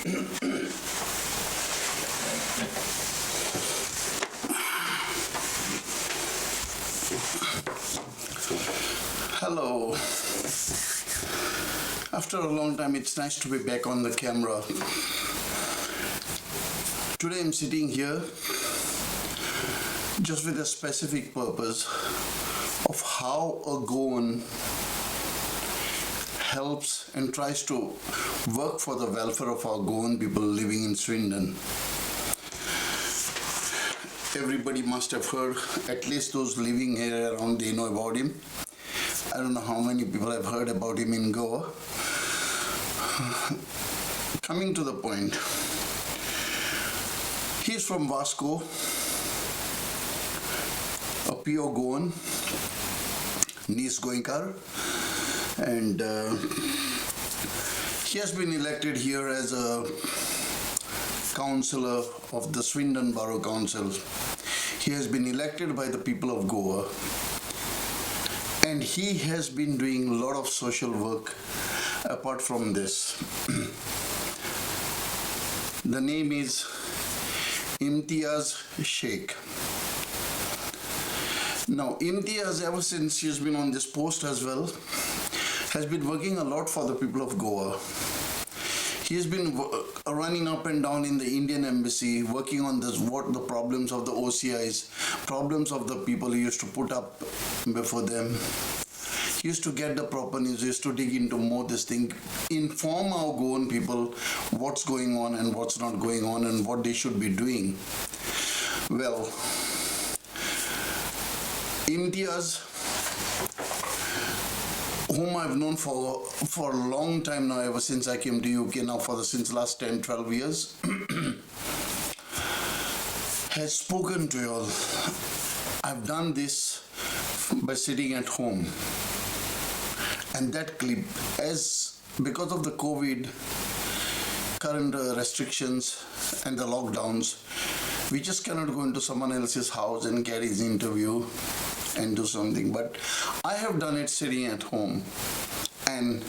Hello. After a long time, it's nice to be back on the camera. Today I'm sitting here just with a specific purpose of how a Goan helps and tries to work for the welfare of our Goan people living in Swindon. Everybody must have heard, at least those living here around, they know about him. I don't know how many people have heard about him in Goa. Coming to the point, he's from Vasco, a pure Goan, Nis Goinkar, and he has been elected here as a councillor of the Swindon Borough Council. He has been elected by the people of Goa, and he has been doing a lot of social work apart from this. The name is Imtiyaz Shaikh. Now, Imtiyaz, ever since she's been on this post as well, has been working a lot for the people of Goa. He's been running up and down in the Indian embassy, working on this, what the problems of the OCIs, problems of the people he used to put up before them. He used to get the proper news, he used to dig into more this thing, inform our Goan people what's going on and what's not going on and what they should be doing. Well, Imtiyaz, whom I've known for a long time now, ever since I came to UK now since last 10-12 years, has spoken to you all. I've done this by sitting at home. And that clip, because of the COVID, current restrictions and the lockdowns, we just cannot go into someone else's house and get his interview and do something. But I have done it sitting at home, and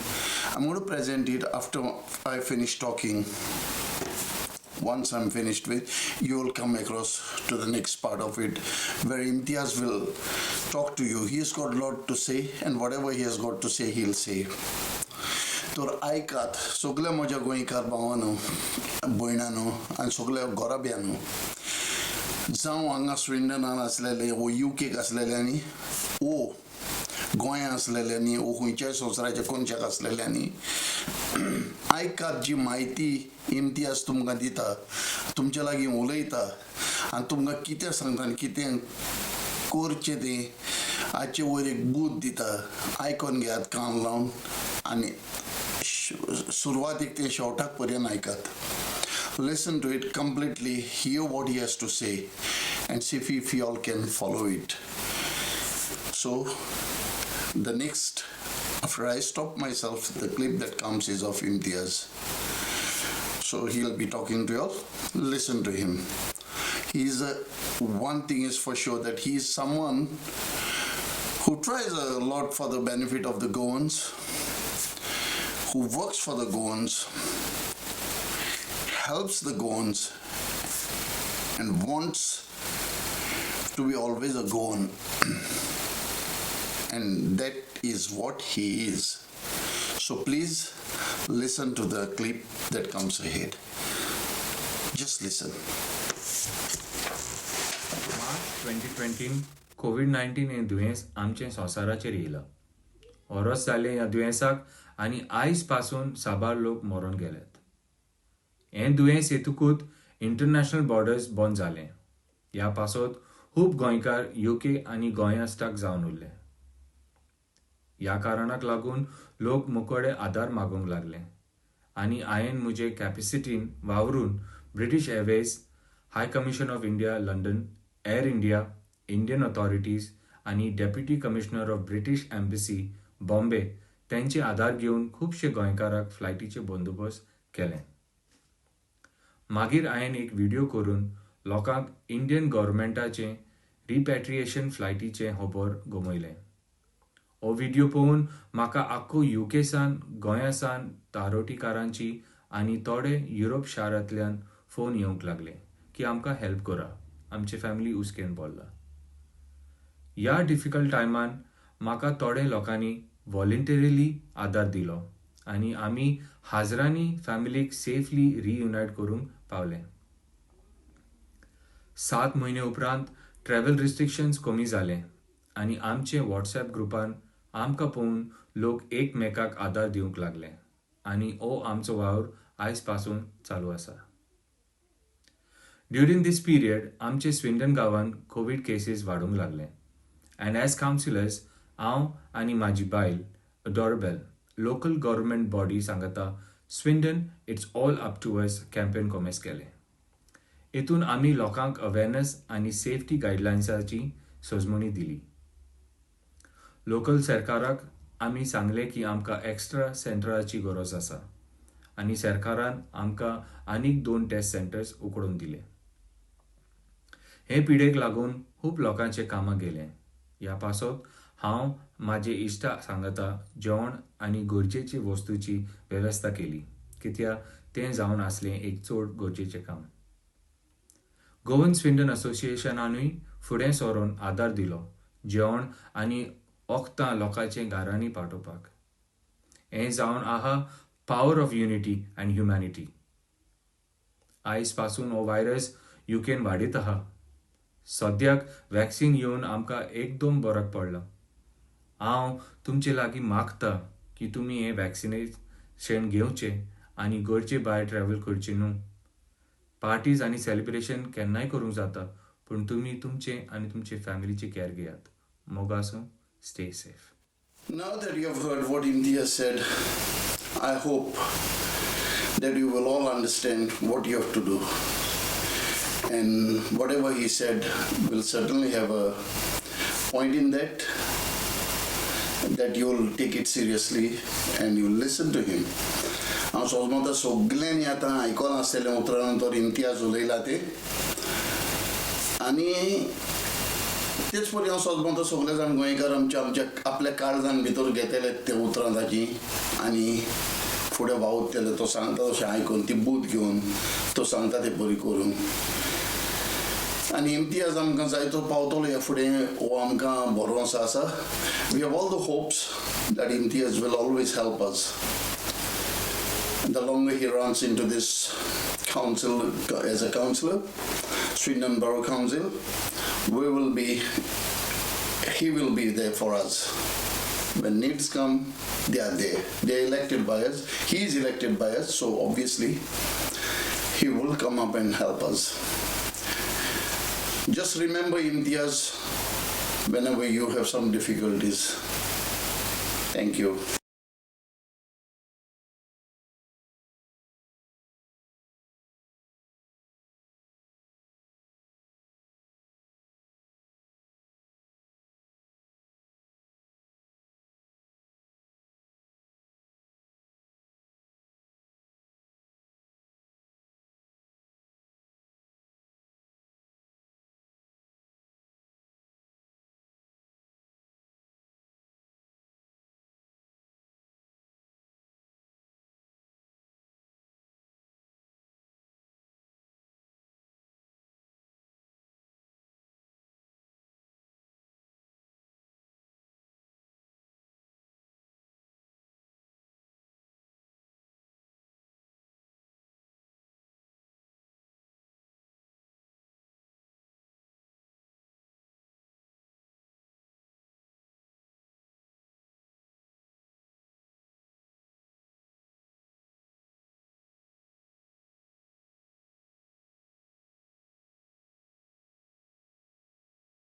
I'm going to present it after I finish talking. Once I'm finished with, you will come across to the next part of it, where Imtiyaz will talk to you. He's got a lot to say, and whatever he has got to say, he'll say. Tor aikat, sogla moja goinkar bawano, boinano, and sogla gorabiano. Zao anga Swindon aslele, o UK aslelani, o Goan aslelani, o huncha sosraja koncha aslelani. Aikat ji maiti Imtiyaz तुमका दिता, तुमच्या लागी उलयता, आणि तुमका कितें सांगता आनी कितें करचें तें आजचे वयर एक बूथ दिता, आयकोन घेयात कान लावन आनी सुरवातीक तें शेवटाक पर्यंत आयकात. Listen to it completely, hear what he has to say, and see if you all can follow it. So, the next, after I stop myself, the clip that comes is of Imtiyaz. So he'll be talking to you all. Listen to him. One thing is for sure, that he is someone who tries a lot for the benefit of the Goans, who works for the Goans, helps the Goans, and wants to be always a Goan. And that is what he is. So please listen to the clip that comes ahead. Just listen. March 2020 COVID-19 हे दुयेंस आमचे संवसाराचेर येयला. ओरोस जालें ह्या दुयेंसाक आनी आयज पासून साबार लोक मरून गेल्यात. हें दुयेंस येतकूच इंटरनॅशनल बॉर्डर्स बंद जाले. ह्या पासत खूब गोंयकार UK आनी गोंयांत स्टक जावन उरले. ह्या कारणाक लागून लोक मुकोडे आदार मागूंक लागले, आनी हांवें म्हजे कॅपॅसिटीन वावरून British Airways, high commission of India London, Air India, Indian authorities आनी deputy commissioner of British embassy Bombay त्यांचे आदार घेवन खुबशे गोंयकाराक फ्लायटीचे बंदोबस्त केले. मागीर हांवें एक व्हिडिओ करून लोकांक इंडियन गव्हर्मेंटाचे रिपॅट्रिएशन फ्लायटीचे खबर गमयले. हो व्हिडिओ पळोवन म्हाका आख्खो UK सान, गोंया सान, तारोटीकारांची आनी थोडे युरोप शारांतल्यान फोन येवंक लागले की आमकां हेल्प करा, आमची फॅमिली उस्केन पडला. ह्या डिफिकल्ट टायमान म्हाका थोडे लोकांनी व्हॉलंटरिली आदार दिलो आनी आमी हाजरांनी फॅमिलीक सेफली रियुनायट करूंक पावले. 7 म्हयने उपरांत ट्रॅव्हल रिस्ट्रिक्शन्स कमी जाले आनी आमचे व्हॉट्सॲप ग्रुपान आमकां पळोवन लोक एकमेकाक आदार दिवंक लागले आनी हो आमचो वावर आयज पासून चालू आसा. ड्युरींग दीस पिरियड आमचे स्विंडन गांवांत कोविड केसीस वाडूंक लागले अँड एज कावन्सिलर्स हांव आनी म्हाजी बायल डॉरबेल लोकल गव्हर्मेंट बॉडी सांगता Swindon it's all up to us campaign कॉमेस केले. हेतून आमी लोकांक अवेरनेस आनी सेफ्टी गायडलायन्साची सोजमणी दिली. लोकल सरकाराक आमी सांगले की आमकां एक्स्ट्रा सेंटराची गरज आसा आनी सरकारान आमकां आनीक 2 टेस्ट सेंटर्स उकडून दिले. हे पिडेक लागून खूब लोकांचे कामां गेले. ह्या पासत हांव म्हाजे इश्टा सांगता जेवण आनी गरजेची वस्तूची वेवस्था केली कित्याक तें जावन आसलें एक चड गरजेचें काम. गोवन स्विंडन असोसिएशनानूय फुडें सरून आदार दिलो जेवण आनी वखदां लोकांचे घरांनी पाठोवपाक. हें जावन आहा power of unity and humanity. आयज पासून हो व्हायरस युकेन वाडीत आहा. सद्याक वॅक्सीन येवन आमकां एकदम बरक पडला. हांव तुमचे लागीं मागता की तुमी हें वॅक्सिनेशन घेवचें आनी घरचे भायर ट्रॅव्हल करचें न्हू. पार्टीज आनी सेलिब्रेशन केन्नाय करूंक जाता पूण तुमी तुमचे आनी तुमचे फॅमिलीची कॅर घेयात. मोगा आसूं. Stay safe. Now that you have heard what Imtiyaz said, I hope that you will all understand what you have to do. And whatever he said will certainly have a point in that you'll take it seriously and you'll listen to him. हांव सोजमोता सगळ्यांनी आतां आयकोन आसतलें उतरानंतर इम्तियाज उलयला ते आनी तेच परी हांव सोजमोता सगळे जाण गोंयकार आमच्या आपल्या काळजान भितर घेतले ते उतरां ताची आनी फुडें वावुरतले. तो सांगता तशें आयकून ती बूद घेवन तो सांगता ते बरी करून आनी इम्तियाज आमकां जायतो पावतलो ह्या फुडें हो आमकां भरवंसो आसा. We have all the hopes that Imtiaz will always help us. The longer he runs into this council as a councillor, Swindon Borough Council, he will be there for us. When needs come, they are there. They are elected by us. He is elected by us, so obviously he will come up and help us. Just remember Imtiyaz whenever you have some difficulties. Thank you.